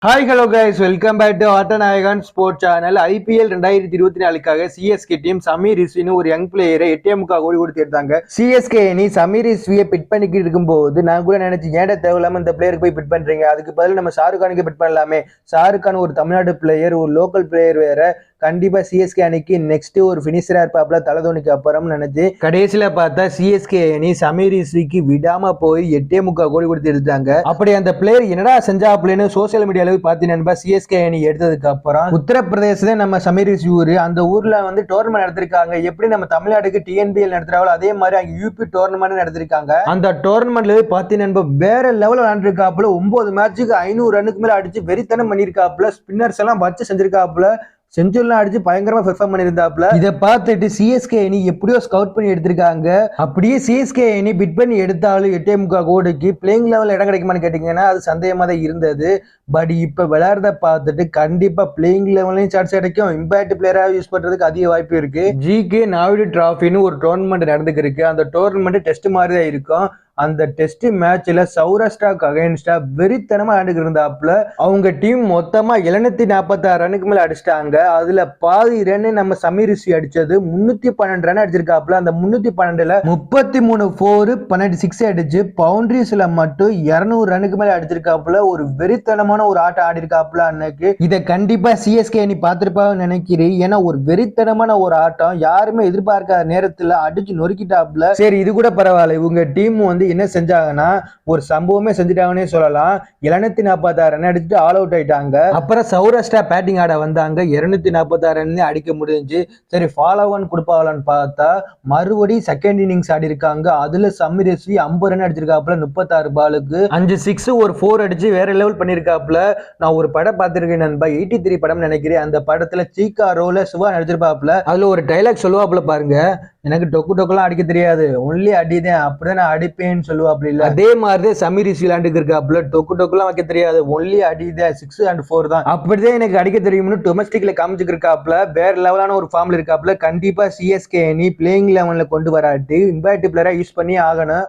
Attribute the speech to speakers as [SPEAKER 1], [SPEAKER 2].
[SPEAKER 1] Hi hello guys welcome back to Aattanayagan sport channel. IPL 2024க்காக CSK team Sameer ரிஸ்வின்னு ஒரு young பிளேயரை 8.5 கோடி கொடுத்து எடுத்தாங்க. சிஎஸ்கே அணி சமீர் ரிஸ்வியை பிட் பண்ணிக்கிட்டு இருக்கும்போது நான் கூட நினைச்சேன், ஏன்டா தேவையில்லாம இந்த பிளேயருக்கு போய் பிட் பண்றீங்க, அதுக்கு பதில் நம்ம ஷாருக் கானுக்கு பிட் பண்ணலாமே. ஷாருக் கான் ஒரு தமிழ்நாடு பிளேயர், ஒரு லோக்கல் பிளேயர் வேற, கண்டிப்பா சிஎஸ்கே அணிக்கு நெக்ஸ்ட் ஒரு பினிஷரா இருப்பாப்ல தலதோனிக்கு அப்புறம் நினைச்சு கடைசியில பார்த்தா சிஎஸ்கே அணி சமீர் ரிஸ்விக்கு விடாம போய் 8.5 கோடி கொடுத்து எடுத்தாங்க. அப்படி அந்த பிளேயர் என்னடா செஞ்சாப்லன்னு சோசியல் மீடியால பாத்தீங்கன்னா சிஎஸ்கே அணி எடுத்ததுக்கு அப்புறம் உத்தரப்பிரதேசத்துல நம்ம சமீர் ரிஸ்வி ஊரு, அந்த ஊர்ல வந்து டோர்னமெண்ட் நடத்திருக்காங்க. எப்படி நம்ம தமிழ்நாடுக்கு டிஎன்பிஎல் நடத்துறாங்களோ அதே மாதிரி அங்க யூபி டோர்னமெண்ட் நடத்திருக்காங்க. அந்த டோர்னமெண்ட்ல பாத்தீங்கன்னா வேற லெவல் விளையாண்டுருக்காப்புல. 9 மேட்சுக்கு 500 ரன்னுக்கு மேல அடிச்சு வெறித்தனம் பண்ணிருக்காப்புல. ஸ்பின்னர்ஸ் எல்லாம் வச்சு செஞ்சிருக்காப்புல. செஞ்சுரிலாம் அடிச்சு பயங்கரமா பெர்ஃபார்ம் பண்ணியிருந்தாப்ல. இதை பார்த்துட்டு சிஎஸ்கே அணி எப்படியோ ஸ்கவுட் பண்ணி எடுத்திருக்காங்க. அப்படியே சிஎஸ்கே அணி பிட் பண்ணி எடுத்தாலும் 8.5 கோடிக்கு பிளேயிங் லெவல் இடம் கிடைக்குமான்னு கேட்டீங்கன்னா அது சந்தேகமா தான் இருந்தது. பட் இப்ப விளையாடுறத பார்த்துட்டு கண்டிப்பா பிளேயிங் லெவலையும் சான்ஸ் கிடைக்கும். இம்பாக்ட் பிளேயரா யூஸ் பண்றதுக்கு அதிக வாய்ப்பு இருக்கு. ஜிகே நாயுடு டிராஃபின்னு ஒரு டோர்னமெண்ட் நடந்துருக்கு. அந்த டோர்னமெண்ட் டெஸ்ட் மாதிரி தான் இருக்கும். அந்த டெஸ்ட் மேட்ச்ல சௌராஷ்டிராக்கு அகைன்ஸ்டா வெறித்தனமா விளையாண்டுட்டு இருந்தாப்புல. அவங்க டீம் மொத்தமா 746 ரன்னுக்கு மேல அடிச்சிட்டாங்க. அதுல பாதி ரன் நம்ம சமீர் ரிஸ்வி அடிச்சது. 312 ரன் அடிச்சிருக்காப்புல. அந்த 312ல 33 4 12 6 அடிச்சு பவுண்டரிஸ்ல மட்டும் 200 ரன்னுக்கு மேல அடிச்சிருக்காப்புல. ஒரு வெறித்தனமான ஒரு ஆட்டம் ஆடி இருக்காப்புல அன்னைக்கு. இதை கண்டிப்பா சிஎஸ்கே அணி பார்த்திருப்பாங்க நினைக்கிறேன். ஏன்னா ஒரு வெறித்தனமான ஒரு ஆட்டம், யாருமே எதிர்பார்க்காத நேரத்துல அடிச்சு நொறுக்கிட்டாப்புல. சரி, இது கூட பரவாயில்ல. இவங்க டீம் வந்து என்ன செஞ்சாங்கன்னா ஒரு சம்பவமே செஞ்சுட்டாங்கன்னே சொல்லலாம். 746 ரன் அடிச்சுட்டு ஆல் அவுட் ஆயிட்டாங்க. அப்புறம் சௌராஷ்டிரா பேட்டிங் ஆட வந்தாங்க. 246 ரன் அடிக்க முடிஞ்சு. சரி, ஃபாலோ ஒன் கொடுப்பாங்களான்னு பார்த்தா மறுபடியும் செகண்ட் இன்னிங்ஸ் ஆடி இருக்காங்க. அதுல சமீர் ரிஸ்வி 50 ரன் அடிச்சிருக்காப்புல. 36 பாலுக்கு 5 6 ஒரு 4 அடிச்சு வேற லெவல் பண்ணிருக்காப்புல. நான் ஒரு படம் பார்த்திருக்கேன் நண்பா, 83 படம் நினைக்கிறேன். அந்த படத்துல சீக்கா ரோல சிவா நடிச்சிருப்பாப்புல. அதுல ஒரு டைலாக் சொல்லுவாப்புல பாருங்க, எனக்கு டொக்கு டொக்குலாம் அடிக்க தெரியாது, ஒன்லி அடிதான், அப்படிதான் நான் அடிப்பேன்னு சொல்லுவாப்புல. இல்ல அதே மாதிரிதான் சமீர் ரிஸ்வி விளையாண்டுக்கு இருக்காப்புல. டொக்கு டொக்குலாம் வைக்க தெரியாது, ஒன்லி அடிதான், 6 and 4 தான், அப்படிதான் எனக்கு அடிக்க தெரியும்னு டொமஸ்டிக்ல காமிச்சுக்கு இருக்காப்புல. வேற லெவலான ஒரு ஃபார்ம்ல இருக்காப்புல. கண்டிப்பா சிஎஸ்கே அணி பிளேயிங் லெவன்ல கொண்டு வராட்டி இம்பாக்ட் பிளேயரா யூஸ் பண்ணி ஆகணும்.